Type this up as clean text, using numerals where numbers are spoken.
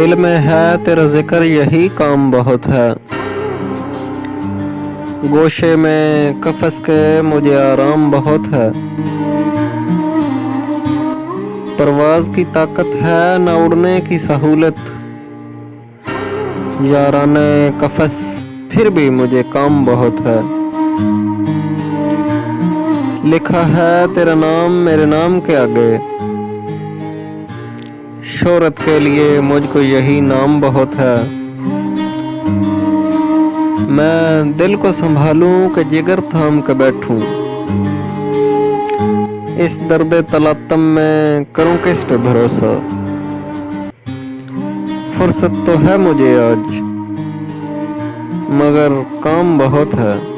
दिल में है तेरा जिक्र यही काम बहुत है। गोशे में कफस के मुझे आराम बहुत है। परवाज की ताकत है न उड़ने की सहूलत। याराने कफस फिर भी मुझे काम बहुत है। लिखा है तेरा नाम मेरे नाम के आगे। शोहरत के लिए मुझको यही नाम बहुत है। मैं दिल को संभालूं कि जिगर थाम के बैठूं। इस दर्द तलातम में करूं किस पे भरोसा। फुर्सत तो है मुझे आज मगर काम बहुत है।